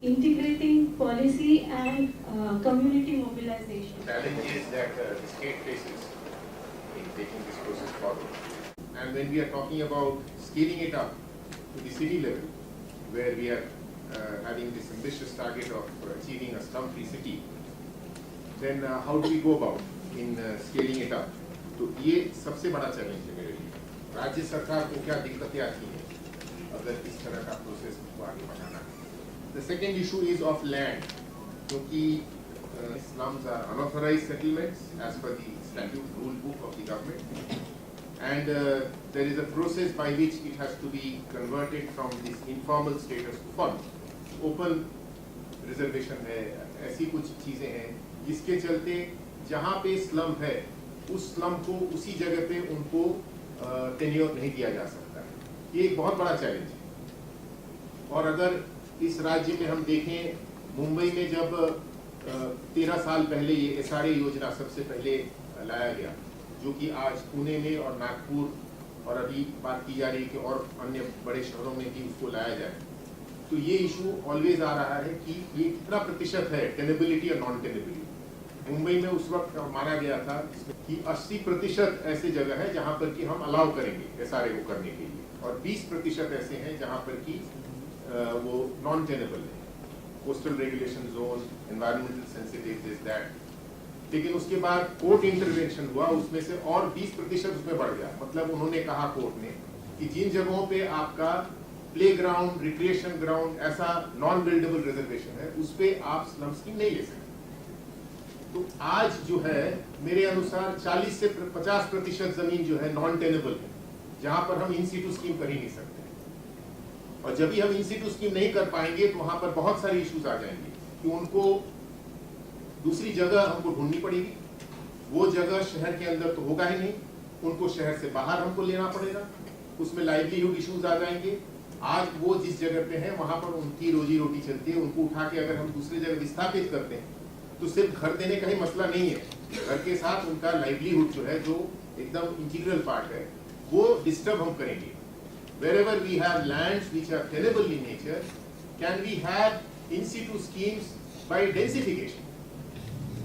integrating policy and community mobilization. Challenges that the state faces in taking this process forward. And when we are talking about scaling it up to the city level, where we are having this ambitious target of achieving a slum-free city, then how do we go about in scaling it up? तो ये सबसे बड़ा challenge है मेरे लिए। राज्य सरकार को क्या दिक्कतें आती हैं अगर इस तरह का प्रोसेस को आगे बढ़ाना है। The second issue is of land, क्योंकि slums are unauthorized settlements as per the statute rule book of the government, and there is a process by which it has to be converted from this informal status to formal. Open reservation है, ऐसी कुछ चीजें हैं जिसके चलते जहाँ पे slum है उस स्लम को उसी जगह पे उनको टेन्योर नहीं दिया जा सकता है। ये एक बहुत बड़ा चैलेंज है। और अगर इस राज्य में हम देखें, मुंबई में जब 13 साल पहले ये एसआरए योजना सबसे पहले लाया गया, जो कि आज पुणे में और नागपुर और अभी बात की जा रही है कि और अन्य बड़े शहरों में भी उसको लाया जाए, तो ये इशू ऑलवेज आ रहा है कि ये कितना प्रतिशत है टेनेबिलिटी और नॉन टेनेबिलिटी। मुंबई में उस वक्त माना गया था कि 80% ऐसे जगह है जहां पर कि हम अलाउ करेंगे एसआरए को करने के लिए, और 20% ऐसे हैं जहां पर कि वो नॉन टेनेबल है, coastal regulation zone, environmental sensitive this that. लेकिन उसके बाद कोर्ट इंटरवेंशन हुआ, उसमें से और 20% उसमें बढ़ गया। मतलब उन्होंने कहा कोर्ट ने कि जिन जगहों पे आपका प्ले ग्राउंड, रिक्रिएशन ग्राउंड, ऐसा नॉन बिल्डेबल रिजर्वेशन है, उस पे आप स्लम स्कीम नहीं ले सकते। तो आज जो है मेरे अनुसार 40 से 50% जमीन जो है नॉन टेनेबल है, जहां पर हम इन सीटू स्कीम कर ही नहीं सकते। और जब भी हम इन सीटू स्कीम नहीं कर पाएंगे तो वहां पर बहुत सारे इश्यूज आ जाएंगे कि उनको दूसरी जगह हमको ढूंढनी पड़ेगी। वो जगह शहर के अंदर तो होगा ही नहीं, उनको शहर से बाहर हमको लेना पड़ेगा, उसमें लाइवलीहुड इश्यूज आ जाएंगे। आज वो जिस जगह पे हैं वहां पर उनकी रोजी रोटी चलती है, उनको उठा के अगर हम दूसरी जगह विस्थापित करते हैं तो सिर्फ घर देने का ही मसला नहीं है, घर के साथ उनका लाइवलीहुड जो है, जो एकदम इंटीग्रल पार्ट है, वो डिस्टर्ब हम करेंगे। Wherever we have lands which are tenable in nature, can we have in situ schemes by densification?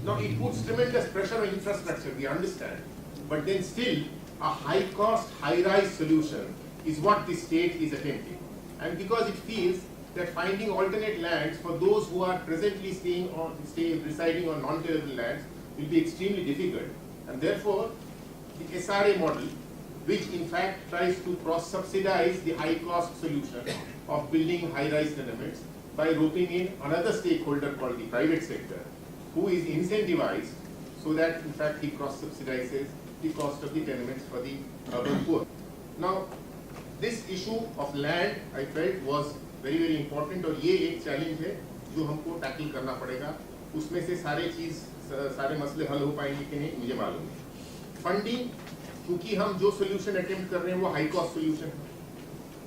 Now it puts tremendous pressure on infrastructure, we understand, but then still a high cost, high rise solution is what the state is attempting. And because it feels that finding alternate lands for those who are presently residing on non-tenable lands will be extremely difficult, and therefore the SRA model, which in fact tries to cross-subsidize the high-cost solution of building high-rise tenements by roping in another stakeholder called the private sector, who is incentivized so that in fact he cross-subsidizes the cost of the tenements for the urban poor. Now, this issue of land I felt was very very important, और ये एक challenge है जो हमको tackle करना पड़ेगा। उसमें से सारे मसले हल हो पाएंगे कि नहीं मुझे मालूम नहीं। फंडिंग, क्योंकि हम जो सोल्यूशन अटेम्प्ट कर रहे हैं वो हाई कॉस्ट सोल्यूशन है।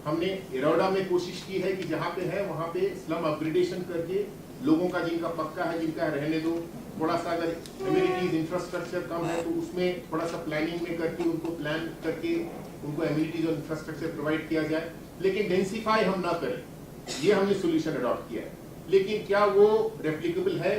हमने इरोडा में कोशिश की है कि जहाँ पे है वहाँ पे स्लम अपग्रेडेशन करके लोगों का जिनका पक्का है, जिनका रहने दो, थोड़ा सा अगर एमिनिटीज इंफ्रास्ट्रक्चर कम है तो उसमें थोड़ा सा प्लानिंग में करके उनको प्लान करके उनको एमिनिटीज और इंफ्रास्ट्रक्चर प्रोवाइड किया जाए, लेकिन डेंसिफाई हम ना करें। ये हमने सोल्यूशन अडॉप्ट किया है, लेकिन क्या वो रेप्लिकेबल है?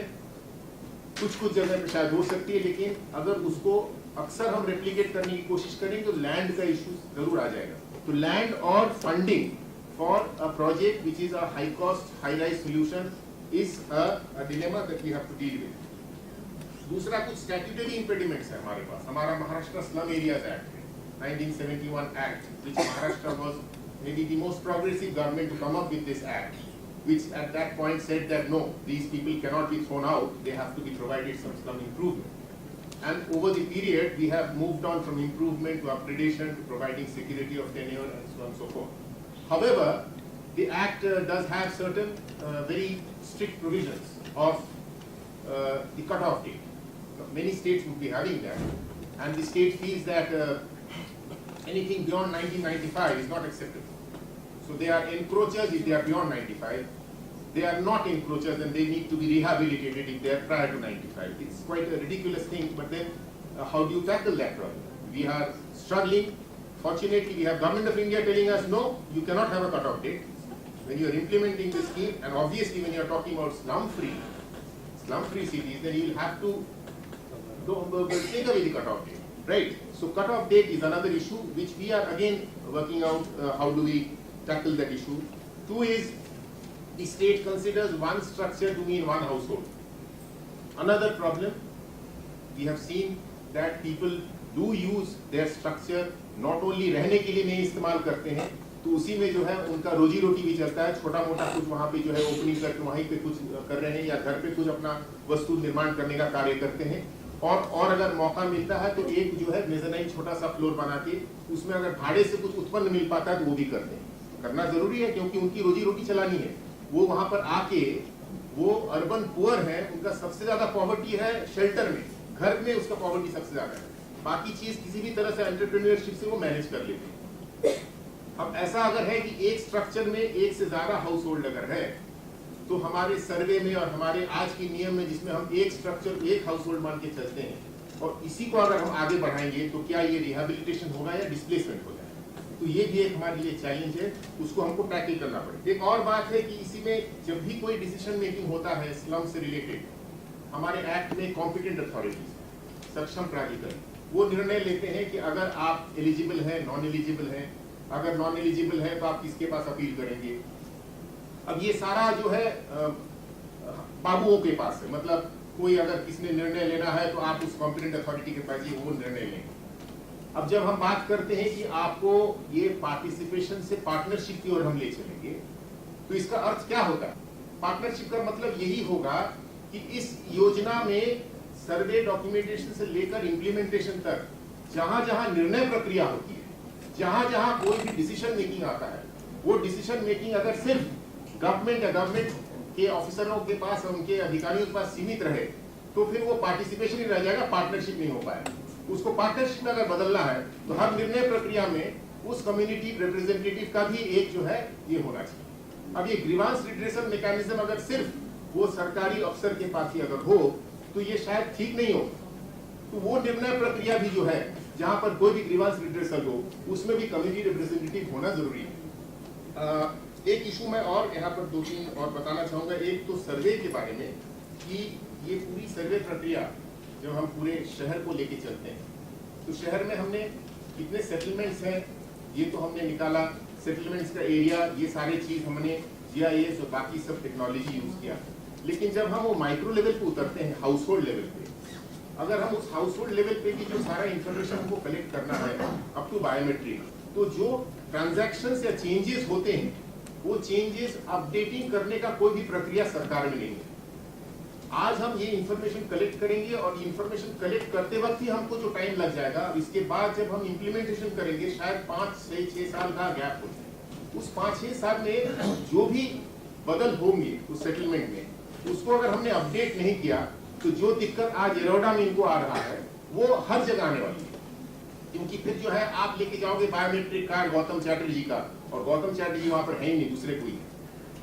कुछ जगह पे शायद हो सकती है, लेकिन अगर उसको अक्सर हम रेप्लिकेट करने की कोशिश करेंगे तो लैंड का इशू जरूर आ जाएगा। तो लैंड और funding for a project which is a high cost high rise solution is a dilemma that we have to deal with. दूसरा, कुछ स्टैट्यूटरी इंपेडिमेंट्स है हमारे पास। हमारा महाराष्ट्र स्लम एरियाज एक्ट है, 1971 act, which Maharashtra was maybe the most progressive government to come up with this act, which at that point said that no, these people cannot be thrown out, they have to be provided some improvement. And over the period, we have moved on from improvement to upgradation to providing security of tenure and so on and so forth. However, the act does have certain very strict provisions of the cutoff date. Many states would be having that, and the state feels that anything beyond 1995 is not acceptable. So they are encroachers if they are beyond 95. They are not encroachers and they need to be rehabilitated if they are prior to 95. It's quite a ridiculous thing, but then how do you tackle that problem? We are struggling. Fortunately, we have Government of India telling us, no, you cannot have a cut-off date. when you are implementing the scheme, and obviously when you are talking about slum-free cities, then you will have to take away the cutoff date, right? So cutoff date is another issue which we are again working out. How do we tackle that issue? Two is the state considers one structure to mean one household. Another problem, we have seen that people do use their structure not only रहने के लिए नहीं इस्तेमाल करते हैं, तो उसी में जो है उनका रोजी रोटी भी चलता है, छोटा मोटा कुछ वहाँ पे जो है ओपनिंग करके वहीं पे कुछ कर रहे हैं या घर पे कुछ अपना वस्तु निर्माण करने का कार्य करते हैं। और अगर मौका मिलता है तो एक जो है मेज़नाइन छोटा सा फ्लोर बना के उसमें अगर भाड़े से कुछ उत्पन्न मिल पाता है तो वो भी करते हैं। करना जरूरी है क्योंकि उनकी रोजी रोटी चलानी है। वो वहाँ पर आके वो अर्बन पुअर है, उनका सबसे ज्यादा पॉवर्टी है शेल्टर में, घर में उसका पॉवर्टी सबसे ज्यादा है, बाकी चीज किसी भी तरह से एंटरप्रेन्योरशिप से वो मैनेज कर लेते हैं। अब ऐसा अगर है कि एक स्ट्रक्चर में एक से ज्यादा हाउस होल्ड अगर है तो हमारे सर्वे में और हमारे आज के नियम में जिसमें हम एक स्ट्रक्चर एक हाउस होल्ड मान के चलते हैं और इसी को अगर हम आगे बढ़ाएंगे तो क्या ये रिहेबिलिटेशन होगा या डिस्प्लेसमेंट होगा? तो ये भी एक हमारे लिए चैलेंज है, उसको हमको टैकल करना पड़ेगा। एक और बात है कि इसी में जब भी कोई डिसीजन मेकिंग होता है स्लम से रिलेटेड, हमारे एक्ट में कॉम्पिटेंट अथॉरिटीज सक्षम प्राधिकरण वो निर्णय लेते हैं कि अगर आप एलिजिबल है, नॉन एलिजिबल है, अगर नॉन एलिजिबल है तो आप किसके पास अपील करेंगे। अब ये सारा जो है बाबुओं के पास है, मतलब कोई अगर किसने निर्णय लेना है तो आप उस कॉम्पिटेंट अथॉरिटी के पास ये वो निर्णय लेंगे। अब जब हम बात करते हैं कि आपको ये पार्टिसिपेशन से पार्टनरशिप की ओर हम ले चलेंगे तो इसका अर्थ क्या होता है? पार्टनरशिप का मतलब यही होगा कि इस योजना में सर्वे डॉक्यूमेंटेशन से लेकर इंप्लीमेंटेशन तक जहां जहां निर्णय प्रक्रिया होती है, जहां जहां कोई भी डिसीजन मेकिंग आता है, वो डिसीजन मेकिंग अगर सिर्फ गवर्नमेंट या गवर्नमेंट के ऑफिसरों के पास, उनके अधिकारियों के पास सीमित रहे तो फिर वो पार्टिसिपेशन ही रह जाएगा, पार्टनरशिप नहीं हो पाएगा। उसको पार्टनरशिप में अगर बदलना है तो हर निर्णय प्रक्रिया में उस कम्युनिटी रिप्रेजेंटेटिव का भी एक जो है ये होना चाहिए। अब ये ग्रीवांस रिड्रेसल मैकेनिज्म अगर सिर्फ वो सरकारी अफसर के पास ही अगर हो तो ये शायद ठीक नहीं हो। तो वो निर्णय प्रक्रिया भी जो है जहां पर कोई भी ग्रीवांस रिड्रेसल हो उसमें भी कम्युनिटी रिप्रेजेंटेटिव होना जरूरी है। एक इशू मैं और यहाँ पर 2-3 और बताना चाहूंगा। एक तो सर्वे के बारे में कि ये पूरी सर्वे प्रक्रिया जब हम पूरे शहर को लेके चलते हैं तो शहर में हमने कितने सेटलमेंट्स हैं ये तो हमने निकाला, सेटलमेंट्स का एरिया, ये सारी चीज हमने GIS और बाकी सब टेक्नोलॉजी यूज किया। लेकिन जब हम वो माइक्रो लेवल पे उतरते हैं, हाउस होल्ड लेवल पे, अगर हम उस हाउस होल्ड लेवल पे भी जो सारा इंफॉर्मेशन हमको कलेक्ट करना है अप टू बायोमेट्रिक, तो जो ट्रांजैक्शंस या चेंजेस होते हैं वो चेंजेस अपडेटिंग करने का कोई भी प्रक्रिया सरकार में नहीं है। आज हम ये इंफॉर्मेशन कलेक्ट करेंगे और इंफॉर्मेशन कलेक्ट करते वक्त ही हमको जो टाइम लग जाएगा, अब इसके बाद जब हम इम्प्लीमेंटेशन करेंगे शायद 5 से 6 साल का गैप होता है। उस 5-6 साल में जो भी बदल होंगे उस सेटलमेंट में, उसको अगर हमने अपडेट नहीं किया तो जो दिक्कत आज एरोडा में इनको आ रहा है वो हर जगह आने वाली है। क्योंकि फिर जो है आप लेके जाओगे बायोमेट्रिक कार्ड गौतम चैटर्जी का, और गौतम चैटर्जी वहां पर है ही नहीं, दूसरे कोई है।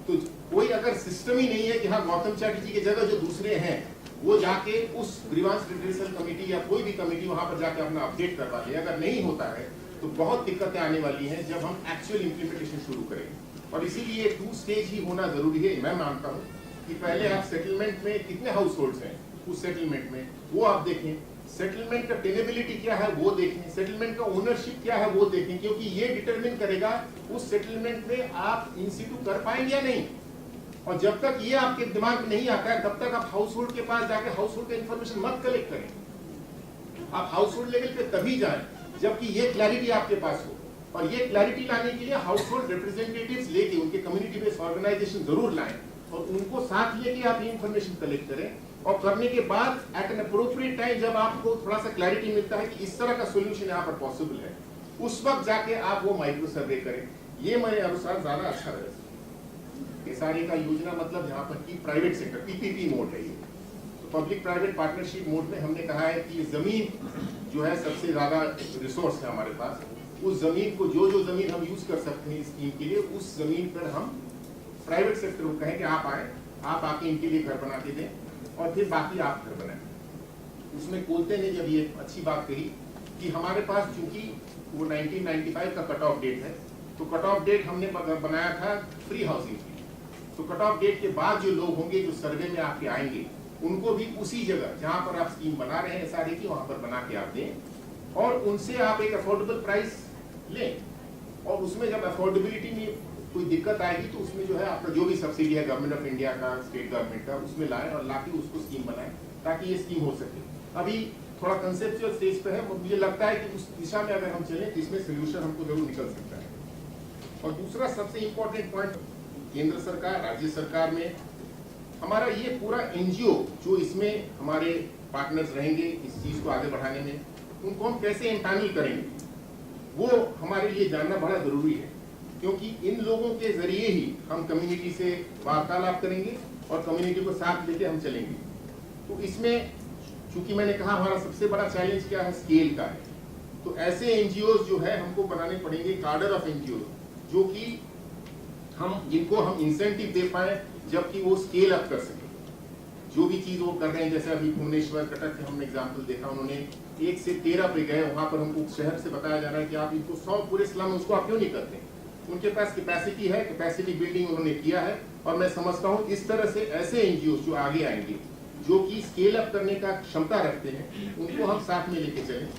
तो कोई अगर सिस्टम ही नहीं है कि हाँ गौतम चैटर्जी की जगह जो दूसरे हैं वो जाके उस ग्रीवांस रिड्रेसल कमेटी या कोई भी कमेटी वहां पर जाके अपना अपडेट करवा ले, अगर नहीं होता है तो बहुत दिक्कतें आने वाली हैं जब हम एक्चुअल इंप्लीमेंटेशन शुरू करेंगे। और इसीलिए 2 स्टेज ही होना जरूरी है। मैं मानता हूँ कि पहले आप सेटलमेंट में कितने हाउस होल्ड्स हैं उस सेटलमेंट में वो आप देखें, सेटलमेंट का टेनेबिलिटी क्या है वो देखें, सेटलमेंट का ओनरशिप क्या है वो देखें, क्योंकि ये डिटरमिन करेगा उस सेटलमेंट में आप इन सिटू कर पाएंगे या नहीं। और जब तक ये आपके दिमाग में नहीं आता है तब तक आप हाउस होल्ड के पास जाके हाउस होल्ड का इंफॉर्मेशन मत कलेक्ट करें। आप हाउस होल्ड लेवल पे तभी जाएं जबकि ये क्लैरिटी आपके पास हो, और ये क्लैरिटी लाने के लिए हाउस होल्ड रिप्रेजेंटेटिव्स लेके उनके कम्युनिटी बेस्ड ऑर्गेनाइजेशन जरूर लाएं और उनको साथ लेके आप ये इंफॉर्मेशन कलेक्ट करें। और करने के बाद एट एन अप्रोप्रिएट टाइम जब आपको थोड़ा सा क्लैरिटी मिलता है कि इस तरह का सोल्यूशन यहाँ पर पॉसिबल है, उस वक्त जाके आप वो माइक्रो सर्वे करें। ये मेरे अनुसार ज्यादा अच्छा रहेगा। SRA का योजना मतलब यहाँ पर की प्राइवेट सेक्टर PPP मोड है ये, तो पब्लिक प्राइवेट पार्टनरशिप मोड में हमने कहा है कि जमीन जो है सबसे ज्यादा रिसोर्स है हमारे पास, उस जमीन को जो जमीन हम यूज कर सकते हैं स्कीम के लिए, उस जमीन पर हम प्राइवेट सेक्टर को कहें कि आप आए, आप आके इनके लिए घर बना के दें और फिर बाकी आप घर बनाएं। उसमें कोलते ने जब ये अच्छी बात कही कि हमारे पास चूंकि वो 1995 का कट ऑफ डेट है, तो कट ऑफ डेट हमने बनाया था फ्री हाउसिंग की। तो कट ऑफ डेट के बाद जो लोग होंगे जो सर्वे में आपके आएंगे, उनको भी उसी जगह जहां पर आप स्कीम बना रहे हैं SRA की, वहां पर बना के आप दें और उनसे आप एक अफोर्डेबल प्राइस लें। और उसमें जब अफोर्डेबिलिटी में कोई दिक्कत आएगी तो उसमें जो है आपका जो भी सब्सिडी है गवर्नमेंट ऑफ इंडिया का, स्टेट गवर्नमेंट का, उसमें लाएं और लाके उसको स्कीम बनाएं ताकि ये स्कीम हो सके। अभी थोड़ा कंसेप्चुअल स्टेज पे है, मुझे लगता है कि उस दिशा में अगर हम चलें तो इसमें सोल्यूशन हमको जरूर निकल सकता है। और दूसरा सबसे इंपॉर्टेंट पॉइंट, केंद्र सरकार, राज्य सरकार में हमारा ये पूरा NGO जो इसमें हमारे पार्टनर्स रहेंगे इस चीज को आगे बढ़ाने में, उनको हम कैसे एम्पैनल करेंगे वो हमारे लिए जानना बड़ा जरूरी है, क्योंकि इन लोगों के जरिए ही हम कम्युनिटी से वार्तालाप करेंगे और कम्युनिटी को साथ लेके हम चलेंगे। तो इसमें चूंकि मैंने कहा हमारा सबसे बड़ा चैलेंज क्या है, स्केल का है। तो ऐसे NGOs जो है हमको बनाने पड़ेंगे, कार्डर ऑफ NGOs जो कि जिनको हम इंसेंटिव दे पाए जबकि वो स्केल अप कर सके। जो भी चीज वो कर रहे हैं, जैसे अभी भुवनेश्वर, कटक के हमने एग्जाम्पल देखा, उन्होंने 1 से 13 पे गए, वहां पर हमको शहर से बताया जा रहा है कि आप इनको 100 पूरे स्लम उसको आप क्यों नहीं करते। उनके पास कैपेसिटी है, कैपेसिटी बिल्डिंग उन्होंने किया है। और मैं समझता हूँ इस तरह से ऐसे NGOs जो आगे आएंगे जो कि स्केल अप करने का क्षमता रखते हैं, उनको हम साथ में लेके चलें।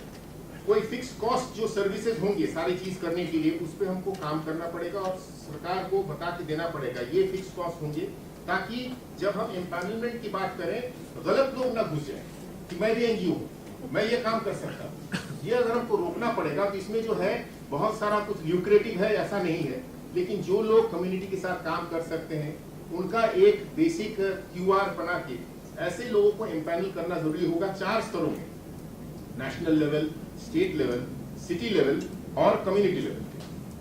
कोई फिक्स कॉस्ट जो सर्विसेज होंगे सारी चीज करने के लिए, उस पर हमको काम करना पड़ेगा और सरकार को बता के देना पड़ेगा ये फिक्स कॉस्ट होंगे, ताकि जब हम एम्पैनलमेंट की बात करें गलत लोग ना घुस जाए कि मैं भी NGO हूँ, मैं ये काम कर सकता हूँ। ये अगर हमको रोकना पड़ेगा तो इसमें जो है बहुत सारा कुछ ल्यूक्रेटिव है ऐसा नहीं है, लेकिन जो लोग कम्युनिटी के साथ काम कर सकते हैं उनका एक बेसिक QR बना के ऐसे लोगों को एम्पैनल करना जरूरी होगा 4 स्तरों में, national level, state level, city level और कम्युनिटी लेवल,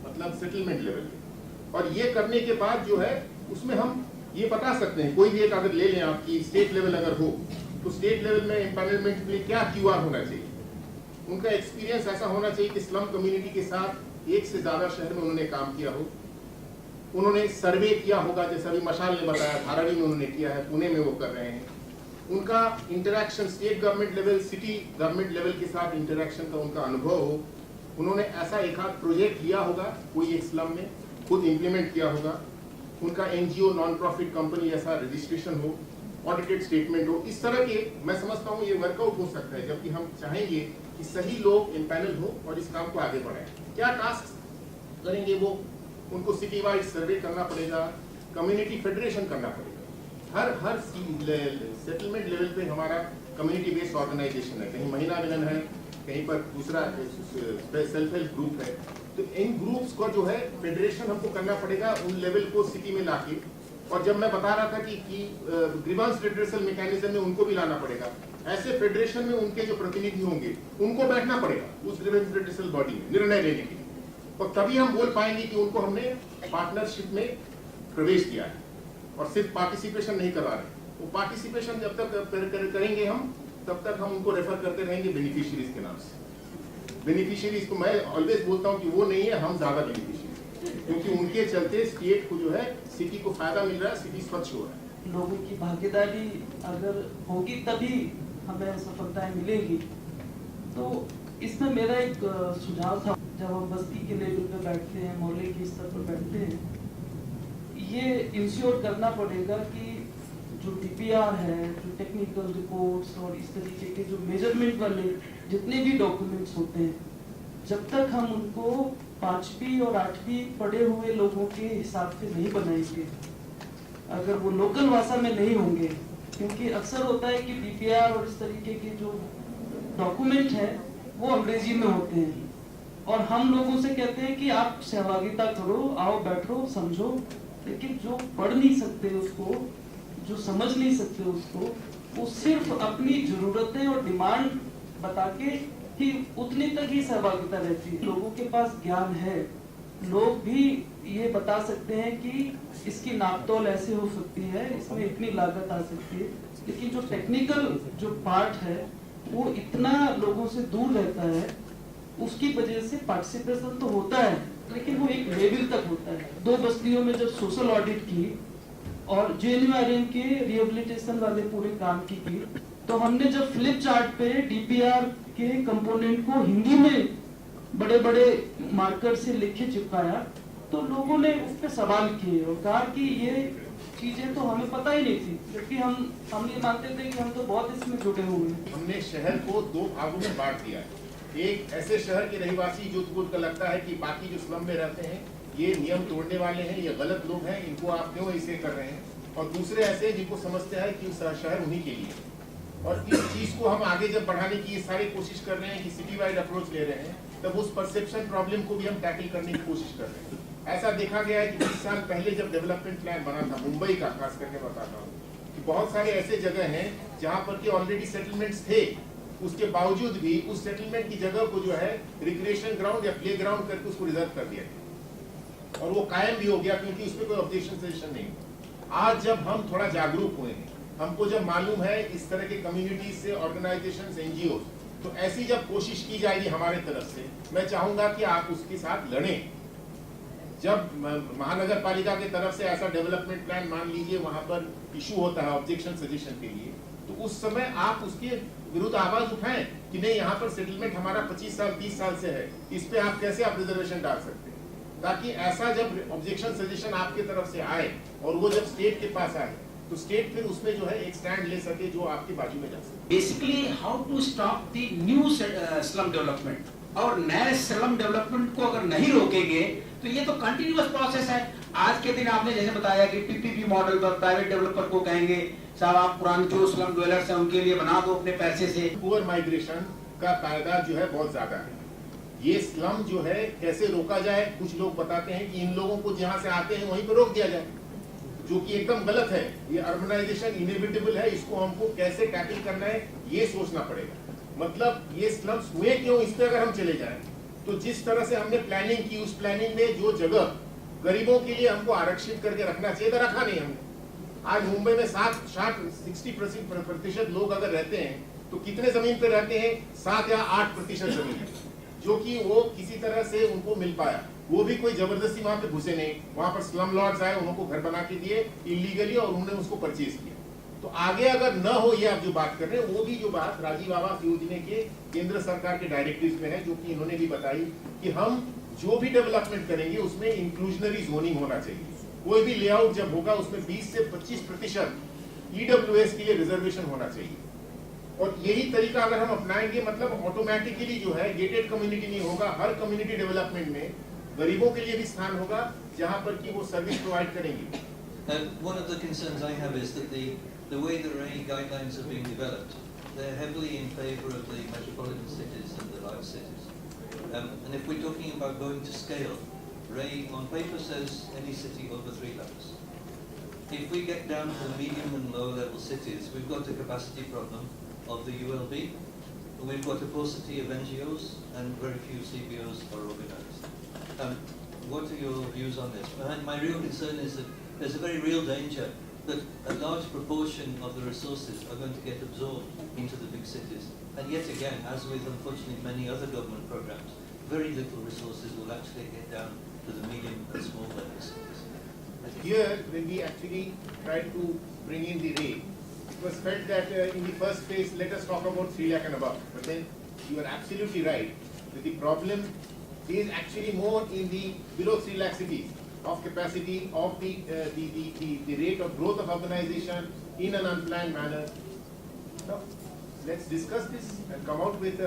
मतलब सेटलमेंट लेवल पे। और ये करने के बाद जो है उसमें हम ये बता सकते हैं, कोई भी एक अगर ले लें आपकी स्टेट लेवल अगर हो तो स्टेट लेवल में एम्पैनलमेंट के लिए क्या QR होना चाहिए, उनका एक्सपीरियंस ऐसा होना चाहिए कि स्लम कम्युनिटी के साथ 1 से ज्यादा शहर में उन्होंने काम किया हो, उन्होंने सर्वे किया होगा, जैसा अभी मशाल ने बताया धारावी में उन्होंने किया है, पुणे में वो कर रहे हैं। उनका interaction state government level, city government level के साथ इंटरेक्शन का उनका अनुभव हो, उन्होंने ऐसा एक आध प्रोजेक्ट लिया होगा कोई एक स्लम में, खुद इम्प्लीमेंट किया होगा, उनका NGO नॉन प्रॉफिट कंपनी ऐसा रजिस्ट्रेशन हो, ऑडिटेड स्टेटमेंट हो। इस तरह के मैं समझता हूँ ये वर्कआउट हो सकता है, जबकि हम चाहेंगे कि सही लोग एम्पैनल हो और इस काम को आगे बढ़ाएं। क्या टास्क करेंगे वो, उनको सिटी वाइड सर्वे करना पड़ेगा, कम्युनिटी फेडरेशन करना पड़ेगा। हर सेटलमेंट लेवल पे हमारा कम्युनिटी बेस्ड ऑर्गेनाइजेशन है, कहीं महिला मिलन है, कहीं पर दूसरा सेल्फ हेल्प ग्रुप है। तो इन ग्रुप्स को जो है फेडरेशन हमको करना पड़ेगा, उन लेवल को सिटी में लाके। और जब मैं बता रहा था कि ग्रीवेंस रिड्रेसल मैकेनिज्म में उनको भी लाना पड़ेगा, ऐसे फेडरेशन में उनके जो प्रतिनिधि होंगे उनको बैठना पड़ेगा उस ग्रीवेंस रिड्रेसल बॉडी में निर्णय लेने के लिए, और तभी हम बोल पाएंगे कि उनको हमने पार्टनरशिप में प्रवेश किया है और सिर्फ पार्टिसिपेशन नहीं करा रहे। वो पार्टिसिपेशन जब तक करेंगे हम, तब तक हम उनको रेफर करते रहेंगे बेनिफिशियरीज के नाम से। बेनिफिशियरीज को मैं ऑलवेज बोलता हूँ कि वो नहीं है, हम ज्यादा बेनिफिशियरी, क्योंकि उनके चलते स्टेट को जो है सिटी को फायदा मिल रहा है, सिटी स्वच्छ हो रहा है। लोगों की भागीदारी अगर होगी तभी हमें सफलताएं मिलेंगी। तो इसमें मेरा एक सुझाव था, जब हम बस्ती के लेवल पे बैठते हैं, मोहल्ले के स्तर पर बैठते हैं, ये इंश्योर करना पड़ेगा कि जो DPR है, जो टेक्निकल रिपोर्ट्स और इस तरीके के जो मेजरमेंट वाले जितने भी डॉक्यूमेंट्स होते हैं, जब तक हम उनको 5वीं और 8वीं पढ़े हुए लोगों के हिसाब से नहीं बनाएंगे, अगर वो लोकल भाषा में नहीं होंगे, क्योंकि अक्सर होता है कि DPR और इस तरीके के जो डॉक्यूमेंट है वो अंग्रेजी में होते हैं, और हम लोगों से कहते हैं कि आप सहभागिता करो, आओ बैठो समझो, लेकिन जो पढ़ नहीं सकते उसको, जो समझ नहीं सकते उसको, वो सिर्फ अपनी जरूरतें और डिमांड बता के ही उतनी तक ही सहभागिता रहती है। लोगों के पास ज्ञान है, लोग भी ये बता सकते हैं कि इसकी नापतोल ऐसे हो सकती है, इसमें इतनी लागत आ सकती है, लेकिन जो टेक्निकल जो पार्ट है वो इतना लोगों से दूर रहता है, उसकी वजह से पार्टिसिपेशन तो होता है लेकिन वो एक लेवल तक होता है। 2 बस्तियों में जब सोशल ऑडिट की और JNURM के रिहेबिलिटेशन वाले पूरे काम की, तो हमने जब फ्लिप चार्ट पे DPR के कंपोनेंट को हिंदी में बड़े बड़े मार्कर से लिख के चिपकाया, तो लोगों ने उस पर सवाल किए और कहा कि ये चीजें तो हमें पता ही नहीं थी, क्योंकि हम ये मानते थे कि हम तो बहुत इसमें जुटे हुए हैं। हमने शहर को दो भागों में बांट दिया है। एक ऐसे शहर के रहवासी जो को लगता है कि बाकी जो स्लम में रहते हैं ये नियम तोड़ने वाले हैं, ये गलत लोग हैं, इनको आप क्यों ऐसे कर रहे हैं, और दूसरे ऐसे जिनको समझते हैं कि शहर उन्हीं के लिए। और इस चीज को हम आगे जब बढ़ाने की ये सारी कोशिश कर रहे हैं कि सिटी वाइड अप्रोच ले रहे हैं, तब उस परसेप्शन प्रॉब्लम को भी हम टैकल करने की कोशिश कर रहे हैं। ऐसा देखा गया है कि 20 साल पहले जब डेवलपमेंट प्लान बना था मुंबई का, खास करके बताता हूँ कि बहुत सारे ऐसे जगह हैं जहाँ पर कि ऑलरेडी सेटलमेंट्स थे, उसके बावजूद भी उस सेटलमेंट की जगह को जो है रिक्रिएशन ग्राउंड या प्ले ग्राउंड करके उसको रिजर्व कर दिया गया और वो कायम भी हो गया क्योंकि उसमें कोई ऑब्जेक्शन सजेशन नहीं। आज जब हम थोड़ा जागरूक हुए हैं, हमको जब मालूम है इस तरह के कम्युनिटीज से, ऑर्गेनाइजेशंस, एनजीओ, तो ऐसी जब कोशिश की जाएगी हमारे तरफ से, मैं चाहूंगा कि आप उसके साथ लड़ें। जब महानगर पालिका की तरफ से ऐसा डेवलपमेंट प्लान मान लीजिए वहां पर इशू होता है ऑब्जेक्शन सजेशन के लिए, तो उस समय आप उसके विरुद्ध आवाज उठाएं कि नहीं, यहाँ पर सेटलमेंट हमारा 25 साल 30 साल से है, इस पे आप कैसे आप रिजर्वेशन डाल सकते हैं, ताकि ऐसा जब ऑब्जेक्शन सजेशन आपके तरफ से आए और वो जब स्टेट के पास आए तो स्टेट फिर उसमें जो है एक स्टैंड ले सके जो आपके बाजू में जा सके। Basically how to stop the new slum development, और नए स्लम डेवलपमेंट को अगर नहीं रोकेंगे तो ये तो कंटिन्यूअस प्रोसेस है। आज के दिन आपने जैसे बताया कि पीपीपी मॉडल पर प्राइवेट डेवलपर को कहेंगे साहब आप पुराने जो स्लम ड्वेलर्स हैं उनके लिए बना दो अपने पैसे से। पुअर माइग्रेशन का तादाद जो है बहुत ज्यादा है। ये स्लम जो है कैसे रोका जाए, कुछ लोग बताते हैं कि इन लोगों को जहां से आते हैं वहीं पर रोक दिया जाए, जो कि एकदम गलत है। ये अर्बनाइजेशन इनएविटेबल है, इसको हमको कैसे टैकल करना है ये सोचना पड़ेगा। मतलब ये स्लम्स हुए क्यों, इस पे अगर हम चले जाएं तो जिस तरह से हमने प्लानिंग की, उस प्लानिंग में जो जगह गरीबों के लिए हमको आरक्षित करके रखना चाहिए था, रखा नहीं हमने। आज मुंबई में 60% लोग अगर रहते हैं तो कितने जमीन पे रहते हैं? 7 या 8% जमीन, जो कि वो किसी तरह से उनको मिल पाया। वो भी कोई जबरदस्ती वहां पे घुसे नहीं, वहां पर स्लम लॉर्ड्स आए, उनको घर बना के दिए इलीगली और उन्होंने उसको परचेज किया। तो आगे अगर न हो ये आप जो बात कर रहे हैं, वो भी जो बात राजीव आवास योजना के केंद्र सरकार के डायरेक्टिव्स में है, जो कि इन्होंने भी बताई कि हम जो भी डेवलपमेंट करेंगे उसमें इंक्लूजनरी जोनिंग होना चाहिए। कोई भी लेआउट जब होगा उसमें 20 से 25% ईडब्ल्यूएस के लिए रिजर्वेशन होना चाहिए। और यही तरीका अगर हम अपनाएंगे, मतलब ऑटोमेटिकली जो है गेटेड कम्युनिटी नहीं होगा, हर कम्युनिटी डेवलपमेंट में गरीबों के लिए भी स्थान होगा जहां पर कि वो सर्विस प्रोवाइड करेंगे। One of the concerns I have is that the way the RAI guidelines are being developed, they're heavily in favour of the metropolitan cities and the large cities. And if we're talking about going to scale, RAI on paper says any city over 3 lakhs. If we get down to the medium and low level cities, we've got a capacity problem of the ULB, we've got a paucity of NGOs, and very few CBOs are organised. What are your views on this? My real concern is that there's a very real danger that a large proportion of the resources are going to get absorbed into the big cities. And yet again, as with unfortunately many other government programs, very little resources will actually get down to the medium and small level cities. Here, when we actually tried to bring in the rate, it was felt that in the first phase, let us talk about 3 lakh and above. But then you are absolutely right that the problem is actually more in the below 3 lakh cities of capacity, of the rate of growth of urbanization in an unplanned manner. Now, let's discuss this and come out with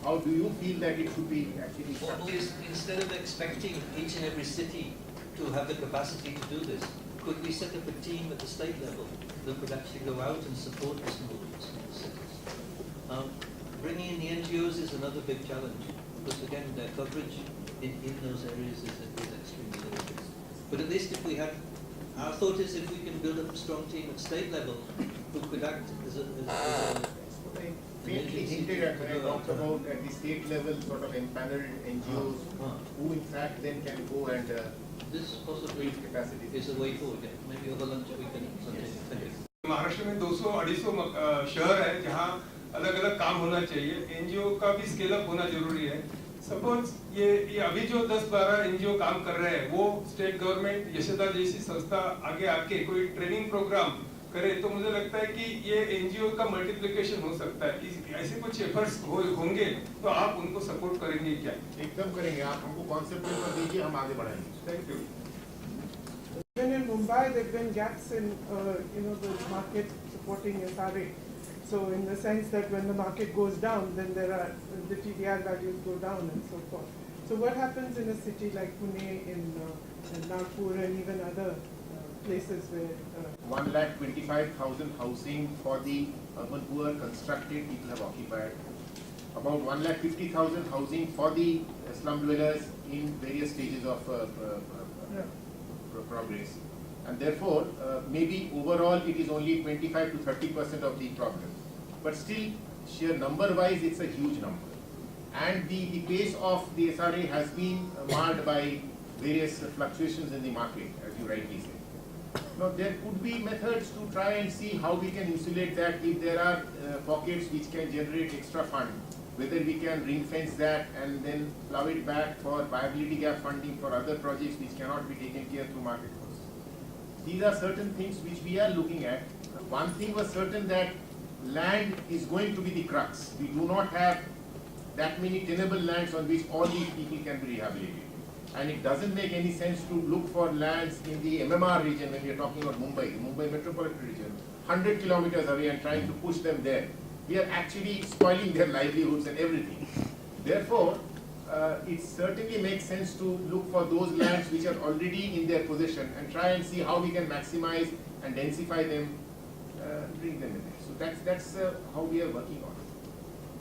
how do you feel that it should be actually structured. Instead of expecting each and every city to have the capacity to do this, could we set up a team at the state level that could actually go out and support the small cities? Bringing in the NGOs is another big challenge, because again, their coverage in those areas is extremely limited. But at least if we had, our thought is if we can build up a strong team at state level who could act as a Faintly hinted at when I talked about at the state level sort of empaneled NGOs who in fact then can go and this possibly build capacity. is a way forward. Yeah. Maybe over lunch we can continue. Maharashtra में 200-250 शहर है जहाँ अलग अलग काम होना चाहिए, NGO का भी स्केल अप होना जरूरी है। सपोज ये अभी जो 10-12 एनजीओ काम कर रहे हैं, वो स्टेट गवर्नमेंट यशोदा जैसी संस्था आगे आके कोई ट्रेनिंग प्रोग्राम करे तो मुझे लगता है कि ये एनजीओ का मल्टीप्लिकेशन हो सकता है। ऐसे कुछ एफर्ट्स होंगे तो आप उनको सपोर्ट करेंगे क्या? एकदम करेंगे, आप हमको कॉन्सेप्ट पेपर दीजिए, हम आगे बढ़ाएंगे। Thank you. Even in Mumbai, there have been gaps in, the market supporting SRA. So in the sense that when the market goes down, then the TDR values go down and so forth. So what happens in a city like Pune, in Nagpur, and even other places where 1,25,000 housing for the urban poor constructed, people have occupied. About 1,50,000 housing for the slum dwellers in various stages of progress. And therefore, maybe overall it is only 25 to 30% of the problem. But still, sheer number-wise, it's a huge number. And the pace of the SRA has been marred by various fluctuations in the market, as you rightly said. Now, there could be methods to try and see how we can insulate that if there are pockets which can generate extra fund, whether we can ring fence that and then plow it back for viability gap funding for other projects which cannot be taken care through market costs. These are certain things which we are looking at. One thing was certain, that land is going to be the crux. We do not have that many tenable lands on which all these people can be rehabilitated. And it doesn't make any sense to look for lands in the MMR region when we are talking about Mumbai, the Mumbai metropolitan region, 100 kilometers away, and trying to push them there. We are actually spoiling their livelihoods and everything. Therefore, it certainly makes sense to look for those lands which are already in their possession and try and see how we can maximize and densify them, bring them in there. So that's how we are working on.